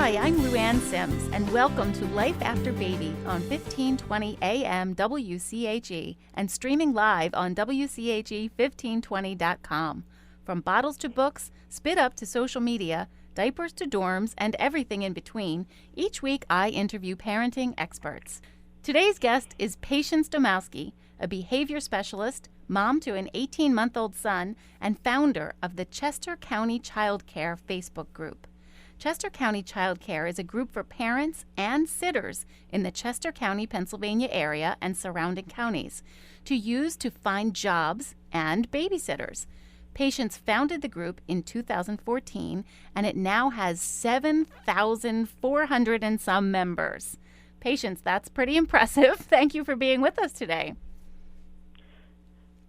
Hi, I'm Luann Sims, and welcome to Life After Baby on 1520 AM WCHE and streaming live on WCHE1520.com. From bottles to books, spit up to social media, diapers to dorms, and everything in between, each week I interview parenting experts. Today's guest is Patience Domowski, a behavior specialist, mom to an 18-month-old son, and founder of the Chester County Childcare Facebook group. Chester County Childcare is a group for parents and sitters in the Chester County, Pennsylvania area and surrounding counties to use to find jobs and babysitters. Patience founded the group in 2014, and it now has 7,400 and some members. Patience, that's pretty impressive. Thank you for being with us today.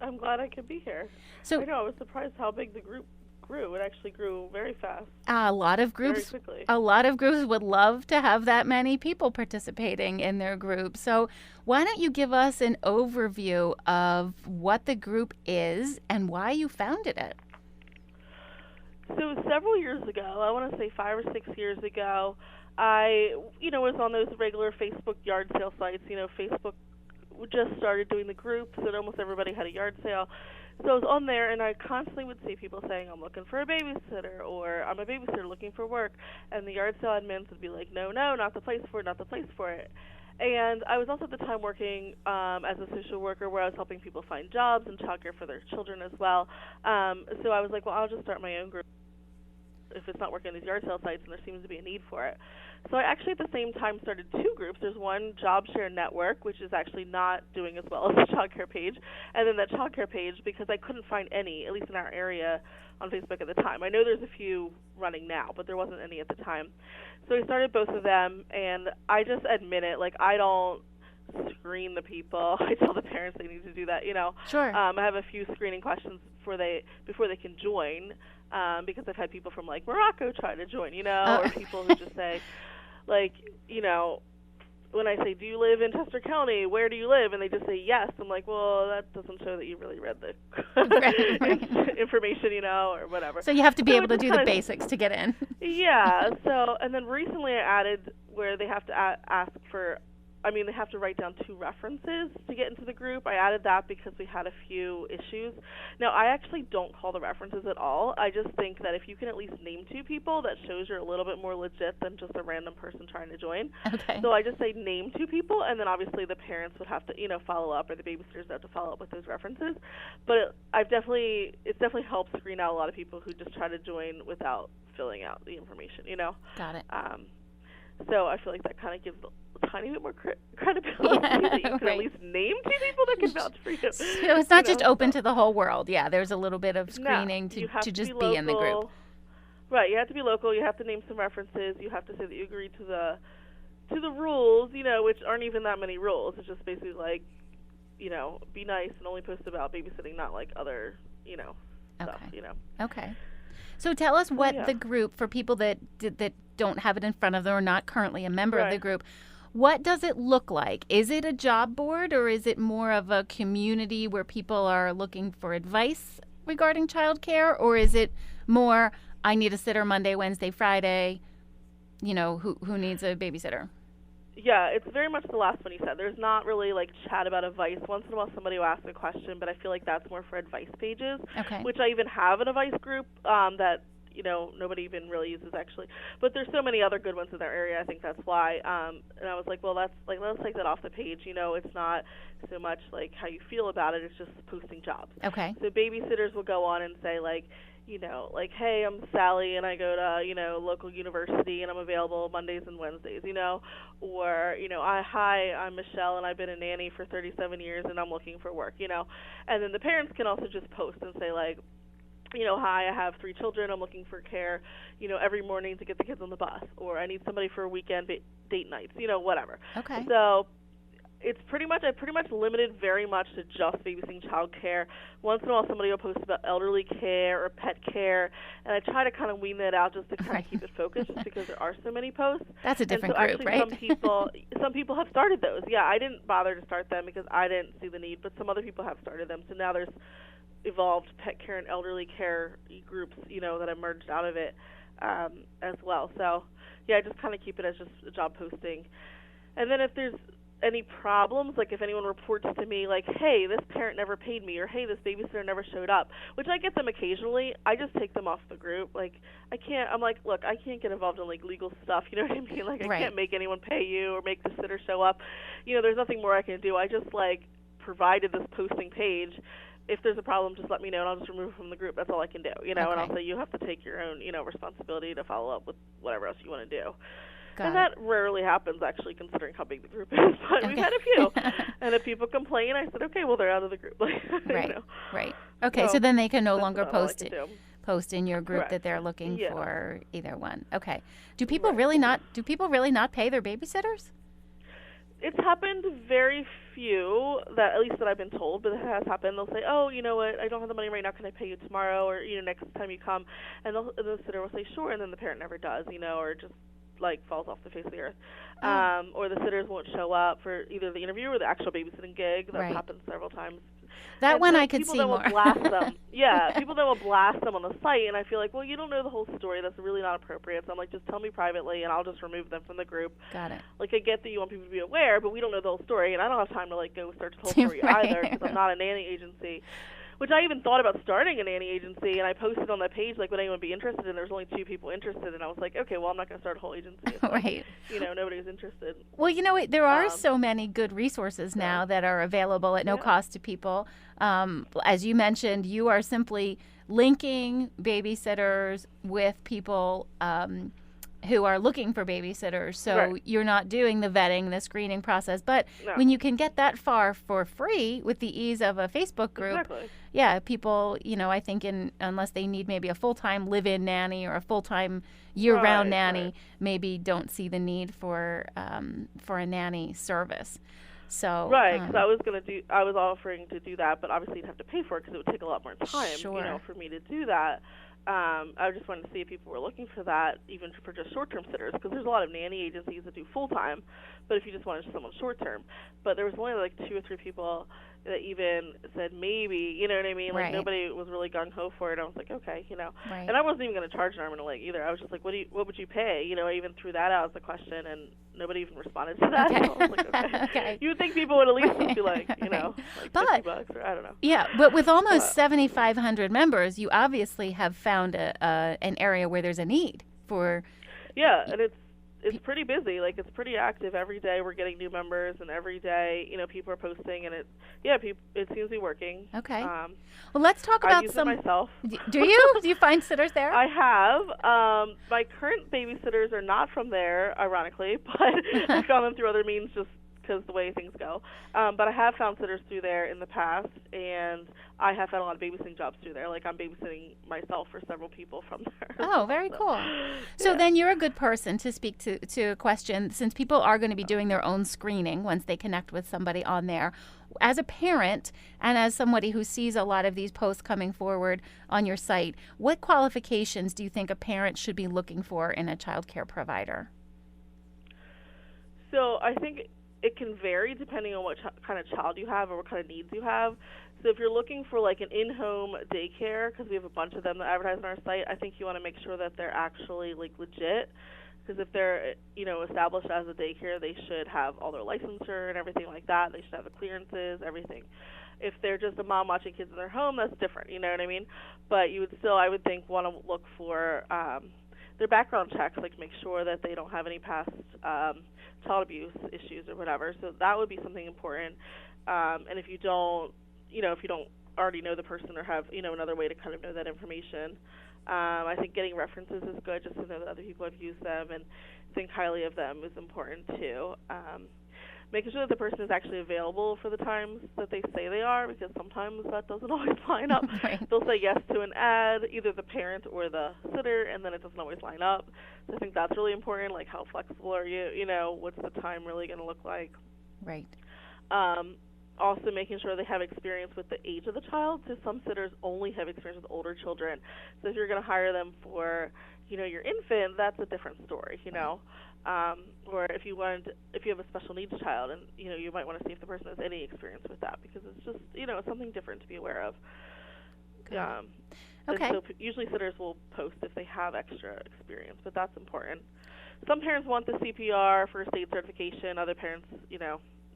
I'm glad I could be here. I know, I was surprised how big the group grew. It actually grew very fast. A lot of groups would love to have that many people participating in their group. So why don't you give us an overview of what the group is and why you founded it? So several years ago, I want to say 5 or 6 years ago, I was on those regular Facebook yard sale sites. Facebook just started doing the groups, and almost everybody had a yard sale. So I was on there, and I constantly would see people saying, I'm looking for a babysitter, or I'm a babysitter looking for work. And the yard sale admins would be like, no, not the place for it, not the place for it. And I was also at the time working as a social worker where I was helping people find jobs and childcare for their children as well. So I was like, well, I'll just start my own group if it's not working on these yard sale sites, and there seems to be a need for it. So I actually at the same time started 2 groups. There's one, Job Share Network, which is actually not doing as well as the childcare page, and then that childcare page, because I couldn't find any, at least in our area, on Facebook at the time. I know there's a few running now, but there wasn't any at the time. So I started both of them, and I just admit it, I don't screen the people. I tell the parents they need to do that, Sure. I have a few screening questions before they can join, because I've had people from Morocco try to join, or people who just say, when I say, do you live in Chester County? Where do you live? And they just say yes. I'm like, well, that doesn't show that you really read the information, or whatever. So you have to be able to do the basics to get in. Yeah. So, and then recently I added where they have to they have to write down 2 references to get into the group. I added that because we had a few issues. Now, I actually don't call the references at all. I just think that if you can at least name 2 people, that shows you're a little bit more legit than just a random person trying to join. Okay. So I just say name 2 people, and then obviously the parents would have to, follow up, or the babysitters have to follow up with those references. But it's definitely helped screen out a lot of people who just try to join without filling out the information, Got it. So I feel like that kind of gives a tiny bit more credibility that you can at least name 2 people that can vouch for you. So it's not just open to the whole world. Yeah, there's a little bit of screening to just be in the group. Right, you have to be local. You have to name some references. You have to say that you agree to the rules, which aren't even that many rules. It's just basically be nice and only post about babysitting, not other, stuff, Okay. So tell us what the group, for people that don't have it in front of them or not currently a member of the group, what does it look like? Is it a job board, or is it more of a community where people are looking for advice regarding childcare, or is it more, I need a sitter Monday, Wednesday, Friday, who needs a babysitter? Yeah, it's very much the last one you said. There's not really chat about advice. Once in a while somebody will ask a question, but I feel like that's more for advice pages, which I even have an advice group that nobody even really uses actually. But there's so many other good ones in our area. I think that's why. And I was like, well, that's let's take that off the page. It's not so much how you feel about it. It's just posting jobs. Okay. So babysitters will go on and say hey, I'm Sally and I go to, local university and I'm available Mondays and Wednesdays, or, hi, I'm Michelle and I've been a nanny for 37 years and I'm looking for work, and then the parents can also just post and say hi, I have 3 children, I'm looking for care, every morning to get the kids on the bus, or I need somebody for weekend date nights, whatever. Okay. So I pretty much limited very much to just babysitting child care. Once in a while somebody will post about elderly care or pet care, and I try to kind of wean that out just to kind of keep it focused, just because there are so many posts. That's a different group, right? Some people have started those. Yeah, I didn't bother to start them because I didn't see the need, but some other people have started them. So now there's evolved pet care and elderly care groups, that have merged out of it. as well. So, yeah, I just kind of keep it as just a job posting. And then if there's any problems, like if anyone reports to me like, hey, this parent never paid me, or hey, this babysitter never showed up, which I get them occasionally, I just take them off the group. Like, I'm like, look, I can't get involved in like legal stuff, you know what I mean? Like, I can't make anyone pay you or make the sitter show up. There's nothing more I can do. I just like provided this posting page. If there's a problem, just let me know, and I'll just remove it from the group. That's all I can do, And I'll say you have to take your own, responsibility to follow up with whatever else you want to do. And that rarely happens, actually, considering how big the group is. But we've had a few. And if people complain, I said, okay, well, they're out of the group. Right. Okay, so then they can no longer post in your group Correct. that they're looking for either one. Okay. Do people really not pay their babysitters? It's happened very few, that at least that I've been told, but it has happened. They'll say, oh, you know what, I don't have the money right now, can I pay you tomorrow, or next time you come? And the sitter will say sure, and then the parent never does, or just like falls off the face of the earth. Or the sitters won't show up for either the interview or the actual babysitting gig. That's happened several times. That one I could see more. People that will blast them. Yeah, people that will blast them on the site, and I feel like, well, you don't know the whole story. That's really not appropriate. So I'm like, just tell me privately, and I'll just remove them from the group. Got it. Like, I get that you want people to be aware, but we don't know the whole story, and I don't have time to like go search the whole story either, because I'm not a nanny agency. Which I even thought about starting a nanny agency, and I posted on that page, like, would anyone be interested? And there was only 2 people interested, and I was like, okay, well, I'm not going to start a whole agency. Right. Nobody's interested. Well, there are so many good resources now that are available at no cost to people. As you mentioned, you are simply linking babysitters with people who are looking for babysitters. So you're not doing the vetting, the screening process. But when you can get that far for free with the ease of a Facebook group, people, I think unless they need maybe a full-time live-in nanny or a full-time year-round nanny, maybe don't see the need for a nanny service. So because I was offering to do that, but obviously you'd have to pay for it because it would take a lot more time, for me to do that. I just wanted to see if people were looking for that, even for just short-term sitters, because there's a lot of nanny agencies that do full-time, but if you just wanted someone short-term. But there was only like 2 or 3 people that even said maybe, you know what I mean? Like nobody was really gung-ho for it. I was like, okay, And I wasn't even going to charge an arm and a leg either. I was just like, what would you pay? I even threw that out as a question, and nobody even responded to that. So I was like, okay. You would think people would at least be like, like $50 or I don't know. Yeah, but with almost 7,500 members, you obviously have found an area where there's a need for. Yeah, and it's pretty busy. Like, it's pretty active every day. We're getting new members, and every day, people are posting, and it seems to be working. Okay. Well, let's talk about I use it myself. Do you? Do you find sitters there? I have. My current babysitters are not from there, ironically, but I found them through other means just because the way things go. But I have found sitters through there in the past, and I have had a lot of babysitting jobs through there. Like, I'm babysitting myself for several people from there. Oh, very cool. So then you're a good person to speak to a question, since people are going to be doing their own screening once they connect with somebody on there. As a parent and as somebody who sees a lot of these posts coming forward on your site, what qualifications do you think a parent should be looking for in a child care provider? So I think it can vary depending on what kind of child you have or what kind of needs you have. So if you're looking for like an in-home daycare, because we have a bunch of them that advertise on our site, I think you want to make sure that they're actually like legit. Because if they're, established as a daycare, they should have all their licensure and everything like that. They should have the clearances, everything. If they're just a mom watching kids in their home, that's different, you know what I mean? But you would still, I would think, want to look for their background checks, like make sure that they don't have any past child abuse issues or whatever. So that would be something important. And if you don't, if you don't already know the person or have, another way to kind of know that information, I think getting references is good, just to know that other people have used them and think highly of them is important too. Making sure that the person is actually available for the times that they say they are, because sometimes that doesn't always line up. Right. They'll say yes to an ad, either the parent or the sitter, and then it doesn't always line up. So I think that's really important, like how flexible are you, what's the time really going to look like. Right. Also making sure they have experience with the age of the child. So some sitters only have experience with older children. So if you're going to hire them for, your infant, that's a different story, Or if you have a special needs child, and you might want to see if the person has any experience with that, because it's just it's something different to be aware of. And Okay. so usually sitters will post if they have extra experience, but that's important. Some parents want the CPR first aid certification. Other parents,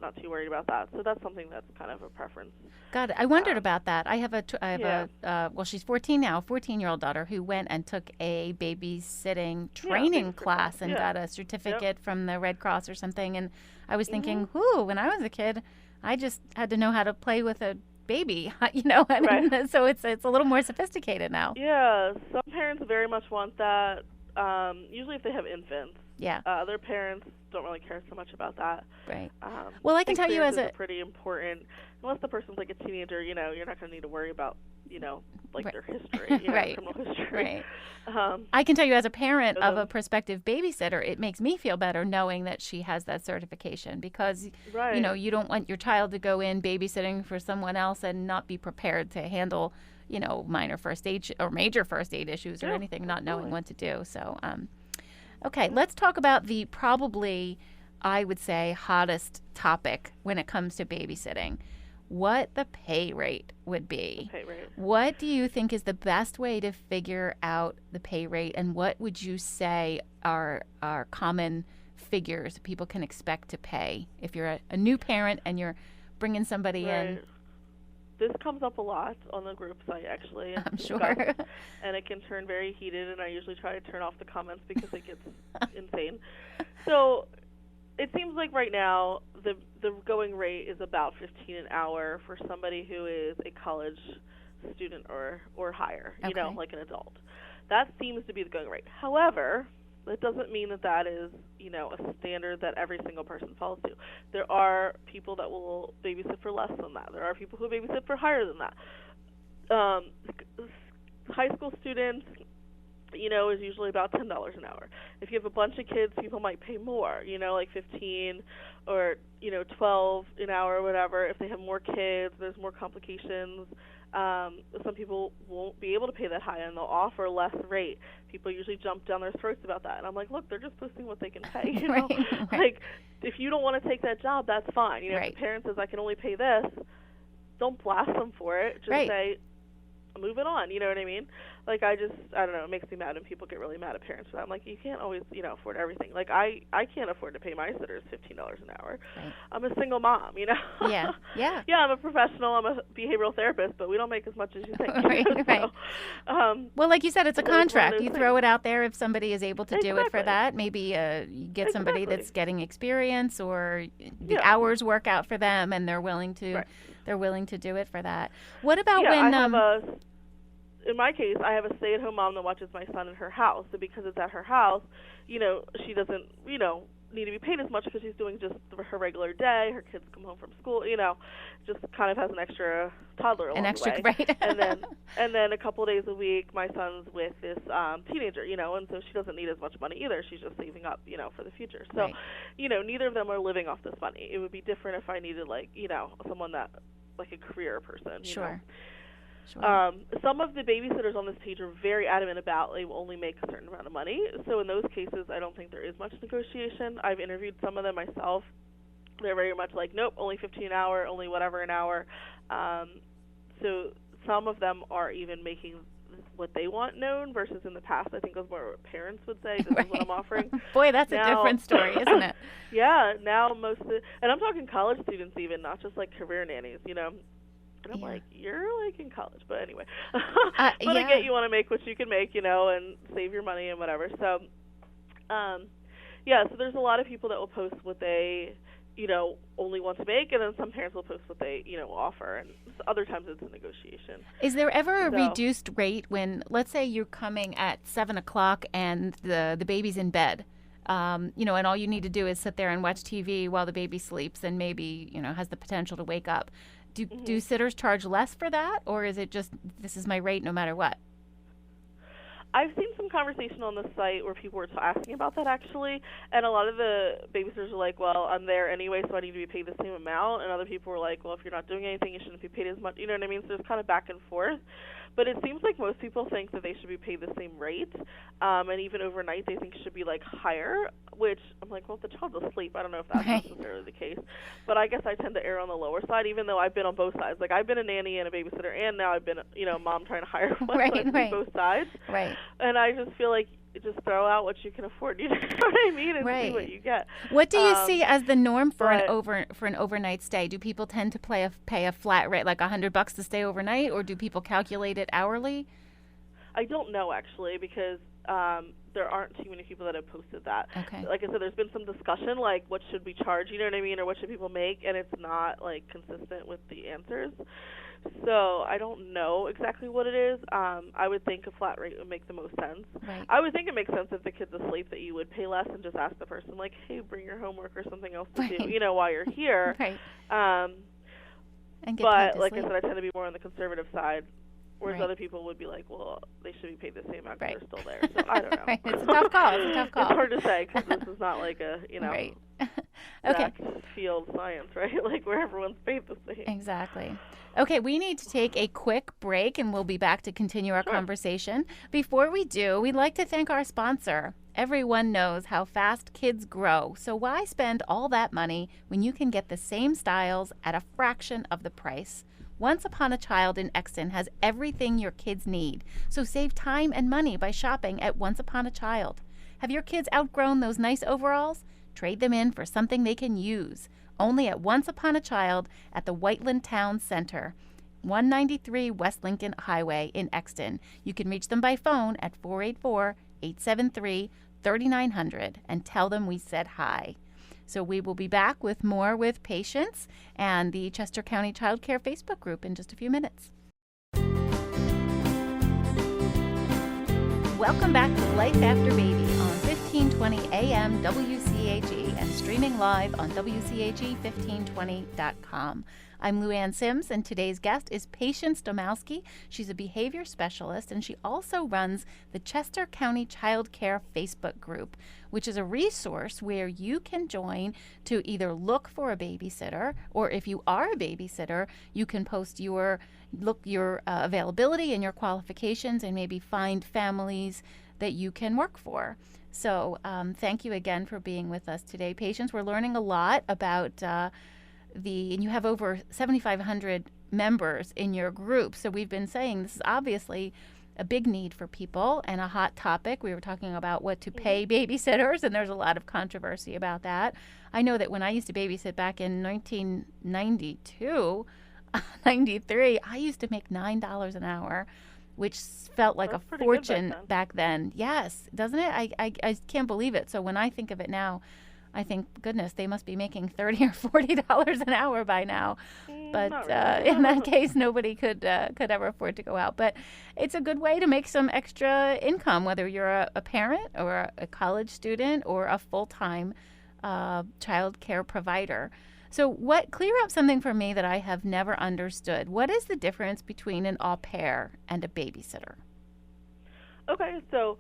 not too worried about that. So that's something that's kind of a preference. Got it. I wondered Um, about that. I have yeah. well, she's 14 now, a 14-year-old daughter who went and took a babysitting Yeah, training babysitter class. class and Yeah. got a Yep. certificate from the Red Cross or something. And I was thinking, Mhm. whoo, when I was a kid, I just had to know how to play with a baby, Right. and so it's a little more sophisticated now. Yeah, some parents very much want that. Usually, if they have infants, Yeah, other parents don't really care so much about that. right. Well, I can tell you as Experiences a are pretty important. Unless the person's like a teenager, you're not going to need to worry about, like Right. their history, Right. criminal history. Right. Um, I can tell you as a parent so of a the, prospective babysitter, it makes me feel better knowing that she has that certification because, right. you don't want your child to go in babysitting for someone else and not be prepared to handle, minor first aid or major first aid issues or Yeah, anything, not knowing absolutely. what to do. So, okay, let's talk about the probably, I would say, hottest topic when it comes to babysitting. What the pay rate would be. Okay, right. What do you think is the best way to figure out the pay rate, and what would you say are common figures people can expect to pay if you're a new parent and you're bringing somebody in? Right. This comes up a lot on the group site, actually. It's I'm discussed, sure. and it can turn very heated, and I usually try to turn off the comments because it gets insane. So it seems like right now the going rate is about 15 an hour for somebody who is a college student or higher, Okay. like an adult. That seems to be the going rate. However, that doesn't mean that that is, a standard that every single person follows to. There are people that will babysit for less than that. There are people who babysit for higher than that. High school students, is usually about $10 an hour. If you have a bunch of kids, people might pay more, like 15 or, 12 an hour or whatever. If they have more kids, there's more complications. Some people won't be able to pay that high and they'll offer less rate. People usually jump down their throats about that. And I'm like, look, they're just posting what they can pay, Right, right. Like, if you don't want to take that job, that's fine. If Right. the parent says, I can only pay this, don't blast them for it. Just Right. say, move it on, you know what I mean? Like, I don't know, it makes me mad when people get really mad at parents for that. I'm like, you can't always, afford everything. Like, I can't afford to pay my sitters $15 an hour. Right. I'm a single mom, Yeah. Yeah. Yeah, I'm a professional, I'm a behavioral therapist, but we don't make as much as you think. Right, right. So, Well, like you said, it's a so it's one of contract. those You throw things. it out there if somebody is able to do it for Exactly. that. Maybe you get somebody Exactly. that's getting experience, or the Yeah. hours work out for them, and they're willing to Right. do it for that. What about Yeah, when in my case, I have a stay-at-home mom that watches my son in her house. So because it's at her house, she doesn't, need to be paid as much because she's doing just her regular day. Her kids come home from school, just kind of has an extra toddler along an extra the way. right? And then a couple days a week, my son's with this teenager, and so she doesn't need as much money either. She's just saving up, for the future. So, Right. Neither of them are living off this money. It would be different if I needed someone that like a career person. Sure. Sure. Some of the babysitters on this page are very adamant about they will only make a certain amount of money. So in those cases, I don't think there is much negotiation. I've interviewed some of them myself. They're very much like, nope, only 15 an hour, only whatever an hour. So some of them are even making what they want known versus in the past, I think it was more what parents would say, this is what I'm offering. Boy, that's Now, a different story, isn't it? Yeah, now and I'm talking college students even, not just like career nannies, And I'm Yeah. like, you're like in college, but anyway. Yeah. But again, you want to make what you can make, and save your money and whatever. So, so there's a lot of people that will post what they, only want to make, and then some parents will post what they, offer, and other times it's a negotiation. Is there ever a So- reduced rate when, let's say, you're coming at 7 o'clock and the baby's in bed, and all you need to do is sit there and watch TV while the baby sleeps and maybe, has the potential to wake up. Do sitters charge less for that, or is it just this is my rate no matter what? I've seen some conversation on the site where people were asking about that actually, and a lot of the babysitters are like, well, I'm there anyway, so I need to be paid the same amount, and other people were like, well, if you're not doing anything, you shouldn't be paid as much, you know what I mean? So there's kind of back and forth. But it seems like most people think that they should be paid the same rate, and even overnight they think should be like higher, which I'm like, well, if the child's asleep, I don't know if that's necessarily the case. But I guess I tend to err on the lower side, even though I've been on both sides. Like I've been a nanny and a babysitter, and now I've been, a mom trying to hire one, so I've seen both sides. Right. And I just feel like just throw out what you can afford. You know what I mean? And see what you get. What do you see as the norm for an overnight stay? Do people tend to pay a flat rate, like $100 to stay overnight, or do people calculate it hourly? I don't know actually, because there aren't too many people that have posted that. Okay. Like I said, there's been some discussion, like what should we charge? You know what I mean, or what should people make? And it's not like consistent with the answers. So I don't know exactly what it is. I would think a flat rate would make the most sense. Right. I would think it makes sense if the kid's asleep that you would pay less and just ask the person, like, hey, bring your homework or something else to do, while you're here. Right. And get but to like sleep. I said, I tend to be more on the conservative side, whereas Right. other people would be like, well, they should be paid the same amount because they're still there. So I don't know. Right. It's a tough call. It's hard to say because this is not like a, Right. exact field science, right? Like where everyone's paid the same. Exactly. Okay, we need to take a quick break and we'll be back to continue our conversation. Before we do, we'd like to thank our sponsor. Everyone knows how fast kids grow, so why spend all that money when you can get the same styles at a fraction of the price? Once Upon a Child in Exton has everything your kids need, so save time and money by shopping at Once Upon a Child. Have your kids outgrown those nice overalls? Trade them in for something they can use. Only at Once Upon a Child at the Whiteland Town Center, 193 West Lincoln Highway in Exton. You can reach them by phone at 484-873-3900 and tell them we said hi. So we will be back with more with Patience and the Chester County Childcare Facebook group in just a few minutes. Welcome back to Life After Baby on 1520 AM WCAG and streaming live on WCAG1520.com. I'm Lou Ann Sims, and today's guest is Patience Domowski. She's a behavior specialist, and she also runs the Chester County Child Care Facebook group, which is a resource where you can join to either look for a babysitter, or if you are a babysitter, you can post your availability and your qualifications and maybe find families that you can work for. So thank you again for being with us today, Patience. We're learning a lot about and you have over 7,500 members in your group. So we've been saying this is obviously a big need for people and a hot topic. We were talking about what to pay babysitters, and there's a lot of controversy about that. I know that when I used to babysit back in 1992, 93, I used to make $9 an hour, which felt like That's a pretty fortune good back then. Yes, doesn't it? I can't believe it. So when I think of it now, I think, goodness, they must be making $30 or $40 an hour by now. But really. in that case, nobody could ever afford to go out. But it's a good way to make some extra income, whether you're a parent or a college student or a full-time child care provider. So clear up something for me that I have never understood. What is the difference between an au pair and a babysitter? Okay, so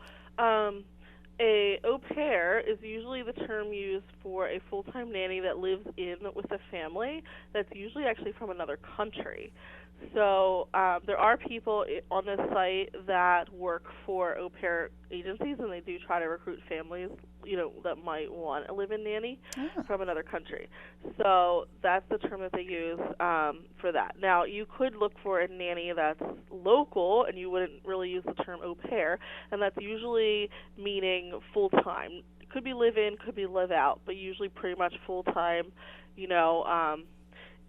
a au pair is usually the term used for a full-time nanny that lives in with a family that's usually actually from another country. So there are people on this site that work for au pair agencies, and they do try to recruit families, that might want a live-in nanny from another country. So that's the term that they use for that. Now, you could look for a nanny that's local, and you wouldn't really use the term au pair, and that's usually meaning full-time. It could be live-in, could be live-out, but usually pretty much full-time,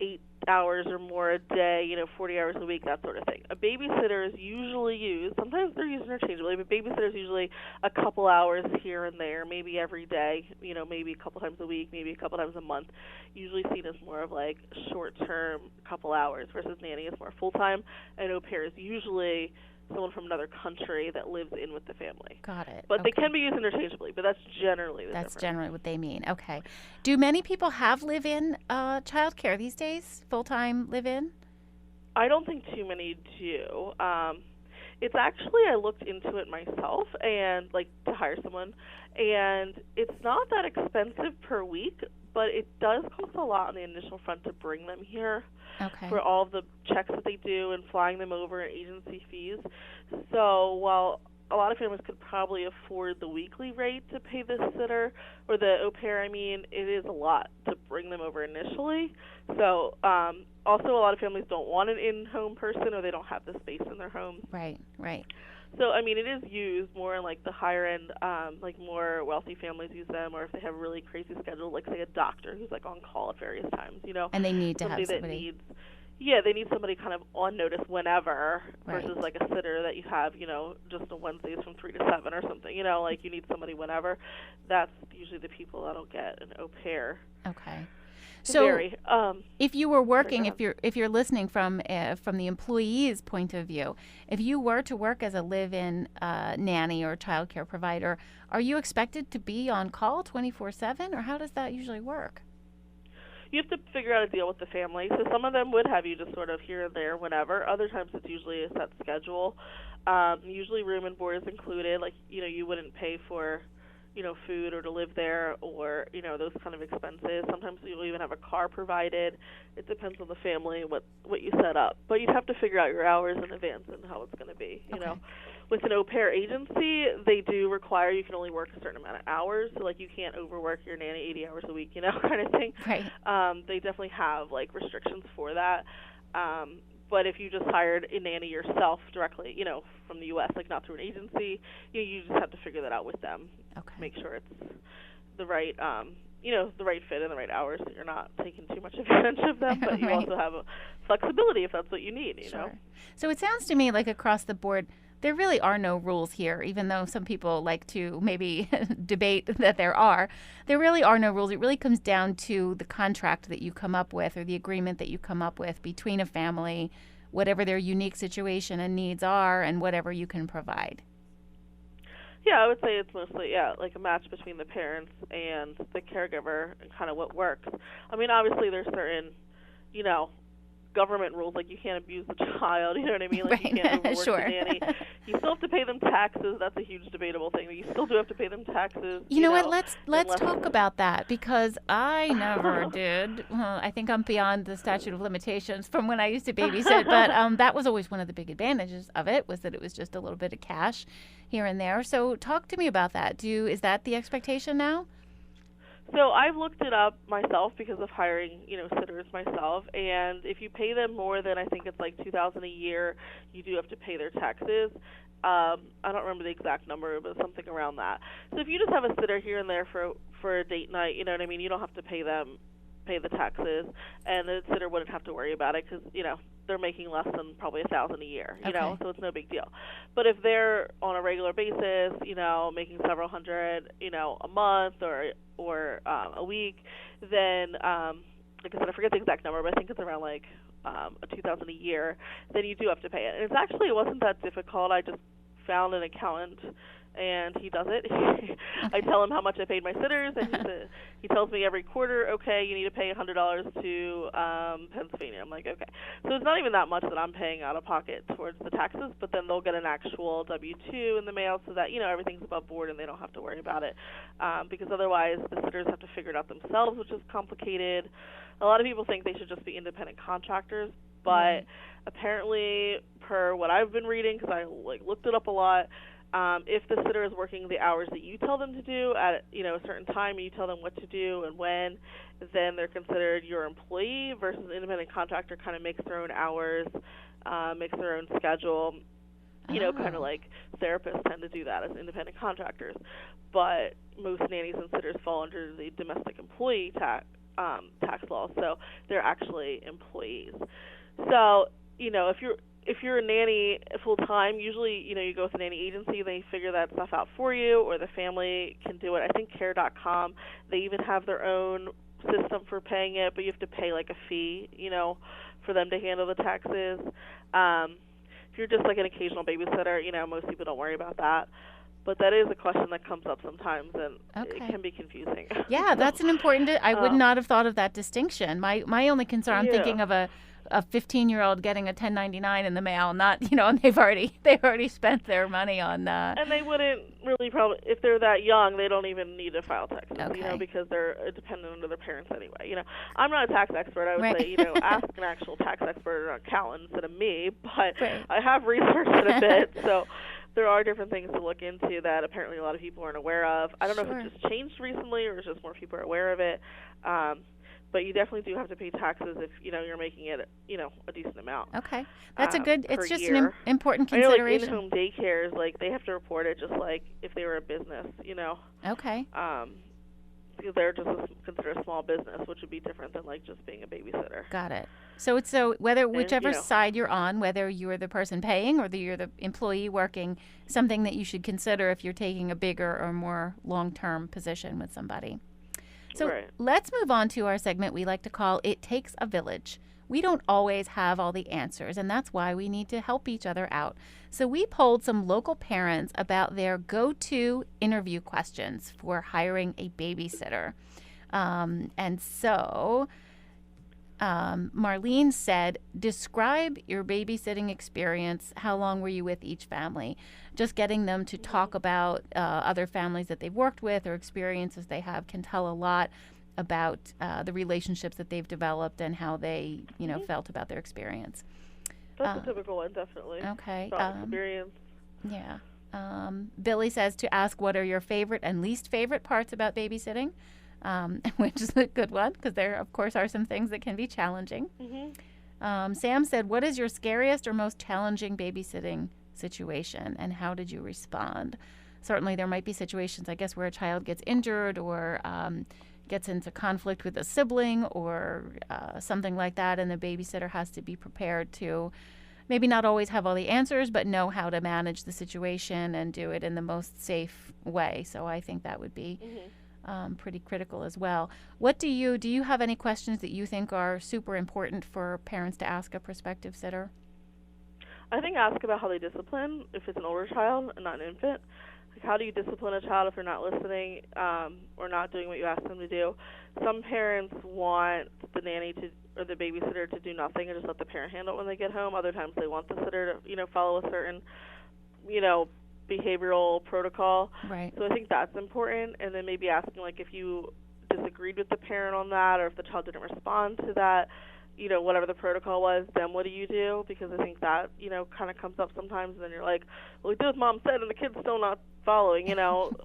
8 hours or more a day, 40 hours a week, that sort of thing. A babysitter is usually used, sometimes they're used interchangeably, but babysitter is usually a couple hours here and there, maybe every day, maybe a couple times a week, maybe a couple times a month, usually seen as more of like short-term couple hours, versus nanny is more full-time, and au pair is usually someone from another country that lives in with the family. Got it. But they can be used interchangeably, but that's generally the difference. That's generally what they mean. Okay. Do many people have live-in childcare these days? Full-time live-in? I don't think too many do. It's actually, I looked into it myself and like to hire someone, and it's not that expensive per week, but it does cost a lot on the initial front to bring them here Okay. for all of the checks that they do and flying them over and agency fees. So while a lot of families could probably afford the weekly rate to pay the sitter or the au pair, I mean, it is a lot to bring them over initially. So also a lot of families don't want an in-home person or they don't have the space in their homes. Right, right. So, I mean, it is used more in, like, the higher-end, like, more wealthy families use them, or if they have a really crazy schedule, like, say, a doctor who's, like, on call at various times, you know. And they need to Somebody have that somebody. needs, yeah, they need somebody kind of on notice whenever Right. versus, like, a sitter that you have, you know, just on Wednesdays from 3 to 7 or something, you know, like, you need somebody whenever. That's usually the people that'll get an au pair. Okay. So Vary. if you were working, Sorry, if you're listening from the employee's point of view, if you were to work as a live-in nanny or childcare provider, are you expected to be on call 24/7, or how does that usually work? you have to figure out a deal with the family. So some of them would have you just sort of here and there whenever. Other times it's usually a set schedule. Usually room and board is included. Like, you know, you wouldn't pay for, you know, food or to live there or, you know, those kind of expenses. Sometimes you'll even have a car provided. It depends on the family, what you set up. But you'd have to figure out your hours in advance and how it's going to be, you know. With an au pair agency, they do require you can only work a certain amount of hours. So, like, you can't overwork your nanny 80 hours a week, you know, kind of thing. Right. They definitely have, like, restrictions for that. But if you just hired a nanny yourself directly, you know, from the U.S., like not through an agency, you just have to figure that out with them. Okay. Make sure it's the right, you know, the right fit and the right hours, so you're not taking too much advantage of them. But you Right. also have a flexibility if that's what you need, you know. So it sounds to me like across the board, there really are no rules here, even though some people like to maybe debate that there are. There really are no rules. It really comes down to the contract that you come up with or the agreement that you come up with between a family, whatever their unique situation and needs are, and whatever you can provide. Yeah, I would say it's mostly, like a match between the parents and the caregiver and kind of what works. I mean, obviously there's certain, you know, government rules, like you can't abuse the child, you know what I mean? Like Right. you can't overwork Sure. the nanny. You still have to pay them taxes. That's a huge debatable thing. You still do have to pay them taxes. You know what? know, Let's unless- talk about that because I never did. Well, I think I'm beyond the statute of limitations from when I used to babysit, but that was always one of the big advantages of it was that it was just a little bit of cash here and there. So talk to me about that. Is that the expectation now? So I've looked it up myself because of hiring, you know, sitters myself. And if you pay them more than I think it's like $2,000 a year, you do have to pay their taxes. I don't remember the exact number, but something around that. So if you just have a sitter here and there for a date night, you know what I mean, you don't have to pay the taxes, and the sitter wouldn't have to worry about it because, you know, they're making less than probably $1,000 a year, you know, so it's no big deal. But if they're on a regular basis, you know, making several hundred, you know, a month or a week, then like I said, I forget the exact number, but I think it's around like $2,000 a year. Then you do have to pay it, and it wasn't that difficult. I just found an accountant and he does it. I tell him how much I paid my sitters, and he tells me every quarter, okay, you need to pay $100 to Pennsylvania. I'm like, okay. So it's not even that much that I'm paying out of pocket towards the taxes, but then they'll get an actual W-2 in the mail so that, you know, everything's above board and they don't have to worry about it. Because otherwise the sitters have to figure it out themselves, which is complicated. A lot of people think they should just be independent contractors, but apparently, per what I've been reading, because I looked it up a lot, if the sitter is working the hours that you tell them to do at, you know, a certain time, and you tell them what to do and when, then they're considered your employee versus an independent contractor kind of makes their own hours, makes their own schedule. You know, kind of like therapists tend to do that as independent contractors. But most nannies and sitters fall under the domestic employee tax law, so they're actually employees. So, you know, if you're a nanny full time, usually, you know, you go with a nanny agency, they figure that stuff out for you, or the family can do it. I think care.com, they even have their own system for paying it, but you have to pay like a fee, you know, for them to handle the taxes. If you're just like an occasional babysitter, you know, most people don't worry about that. But that is a question that comes up sometimes, and it can be confusing. Yeah, that's an important. I would not have thought of that distinction. My only concern, I'm thinking of a a 15-year-old getting a 1099 in the mail, not, and they've already spent their money on and they wouldn't really probably, if they're that young, they don't even need to file taxes, Okay. Because they're dependent on their parents anyway. I'm not a tax expert. I would Right. say, ask an actual tax expert or an accountant instead of me, but Right. I have researched it a bit, so there are different things to look into that apparently a lot of people aren't aware of. I don't know Sure. if it just changed recently or it's just more people are aware of it. But you definitely do have to pay taxes if, you're making it, a decent amount. Okay. That's it's just year. an important I know, consideration. in-home daycares, they have to report it just like if they were a business, Okay. Because they're just considered a small business, which would be different than just being a babysitter. Got it. So whichever side you're on, whether you're the person paying or you're the employee working, something that you should consider if you're taking a bigger or more long-term position with somebody. So Right. Let's move on to our segment we like to call It Takes a Village. We don't always have all the answers, and that's why we need to help each other out. So we polled some local parents about their go-to interview questions for hiring a babysitter. Marlene said, describe your babysitting experience. How long were you with each family? Just getting them to talk about other families that they've worked with or experiences they have can tell a lot about the relationships that they've developed and how they, felt about their experience. That's a typical one, definitely. Okay. Experience. Yeah. Billy says to ask what are your favorite and least favorite parts about babysitting, which is a good one because there, of course, are some things that can be challenging. Mm-hmm. Sam said, what is your scariest or most challenging babysitting situation and how did you respond? Certainly there might be situations, I guess, where a child gets injured or gets into conflict with a sibling or something like that, and the babysitter has to be prepared to maybe not always have all the answers, but know how to manage the situation and do it in the most safe way. So I think that would be pretty critical as well. Do you have any questions that you think are super important for parents to ask a prospective sitter? I think ask about how they discipline if it's an older child and not an infant. How do you discipline a child if they're not listening or not doing what you ask them to do? Some parents want the nanny or the babysitter to do nothing and just let the parent handle it when they get home. Other times they want the sitter to, follow a certain, behavioral protocol. Right. So I think that's important. And then maybe asking, if you disagreed with the parent on that or if the child didn't respond to that, whatever the protocol was, then what do you do? Because I think that, kind of comes up sometimes, and then you're like, well, we did what Mom said, and the kid's still not following,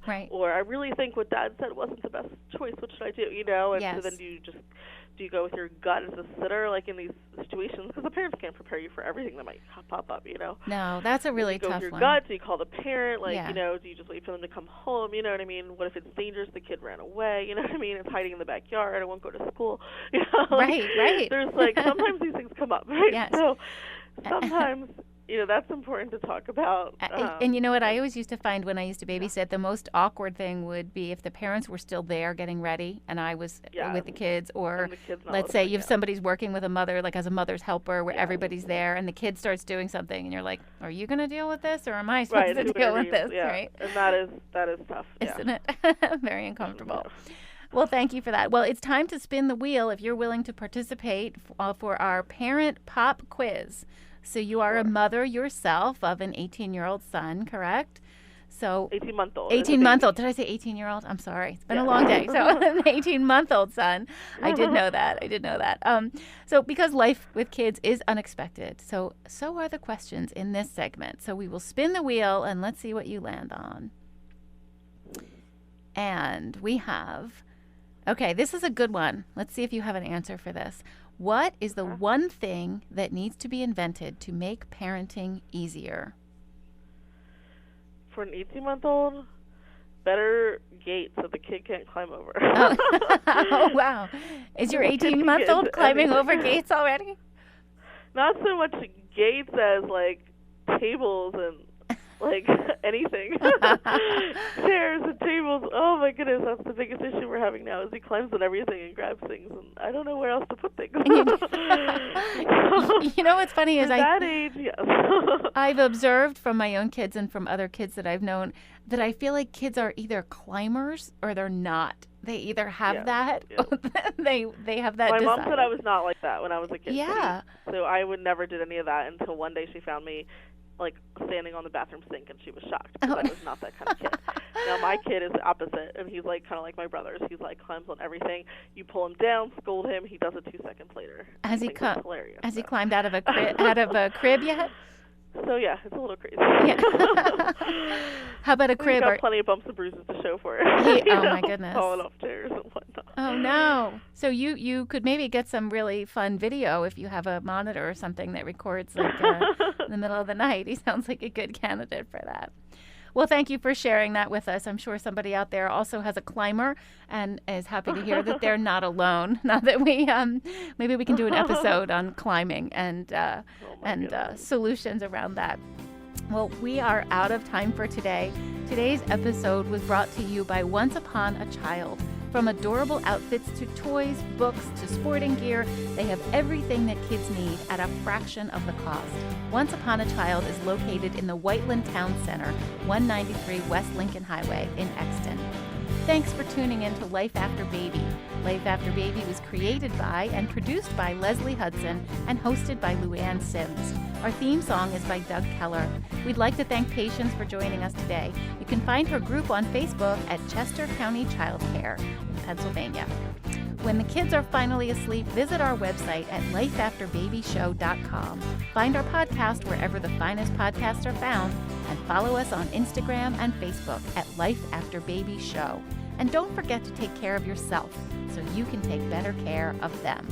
Right. Or I really think what Dad said wasn't the best choice. What should I do? And Yes. so then do you go with your gut as a sitter, in these situations? Because the parents can't prepare you for everything that might pop up, No, that's a really tough one. Do you go with your gut? Do you call the parent? Do you just wait for them to come home? You know what I mean? What if it's dangerous? The kid ran away. You know what I mean? It's hiding in the backyard. I won't go to school. Right. There's sometimes these things come up, right? Yes. So sometimes that's important to talk about. And you know what? I always used to find when I used to babysit, the most awkward thing would be if the parents were still there getting ready and I was with the kids, or let's say if somebody's working with a mother, as a mother's helper, where everybody's there and the kid starts doing something and you're like, are you going to deal with this or am I supposed to deal with this? Yeah. Right? And that is tough. Isn't it? Very uncomfortable. Well, thank you for that. Well, it's time to spin the wheel if you're willing to participate for our Parent Pop Quiz. So you are a mother yourself of an 18-year-old son, correct? So 18-month-old. 18-month-old. Did I say 18-year-old? I'm sorry. It's been a long day. So an 18-month-old son. I did know that. So because life with kids is unexpected, so are the questions in this segment. So we will spin the wheel and let's see what you land on. And we have, okay, this is a good one. Let's see if you have an answer for this. What is the one thing that needs to be invented to make parenting easier? For an 18-month-old, better gate so the kid can't climb over. Oh, wow. Is your 18-month-old climbing over gates already? Not so much gates as tables and like anything. Chairs and tables. Oh my goodness, that's the biggest issue we're having now is he climbs on everything and grabs things, and I don't know where else to put things. You know what's funny is at that age, yes. I've observed from my own kids and from other kids that I've known that I feel like kids are either climbers or they're not. They either have that, or they have that My desire. mom said I was not like that when I was a kid. Yeah. So I never did any of that until one day she found me like standing on the bathroom sink, and she was shocked because I was not that kind of kid. Now my kid is the opposite, and he's like kind of like my brothers. He's like climbs on everything. You pull him down, scold him, he does it 2 seconds later. Has he climbed out of a crib yet? So yeah, it's a little crazy. Yeah. How about a crib? He's got plenty of bumps and bruises to show for it. Oh my goodness. Falling off chairs and whatnot. Oh no. So you could maybe get some really fun video if you have a monitor or something that records like in the middle of the night. He sounds like a good candidate for that. Well, thank you for sharing that with us. I'm sure somebody out there also has a climber and is happy to hear that they're not alone. Now that we maybe we can do an episode on climbing and solutions around that. Well, we are out of time for today. Today's episode was brought to you by Once Upon a Child. From adorable outfits to toys, books to sporting gear, they have everything that kids need at a fraction of the cost. Once Upon a Child is located in the Whiteland Town Center, 193 West Lincoln Highway in Exton. Thanks for tuning in to Life After Baby. Life After Baby was created by and produced by Leslie Hudson and hosted by Luann Sims. Our theme song is by Doug Keller. We'd like to thank Patience for joining us today. You can find her group on Facebook at Chester County Childcare in Pennsylvania. When the kids are finally asleep, visit our website at lifeafterbabyshow.com. Find our podcast wherever the finest podcasts are found, and follow us on Instagram and Facebook at Life After Baby Show. And don't forget to take care of yourself so you can take better care of them.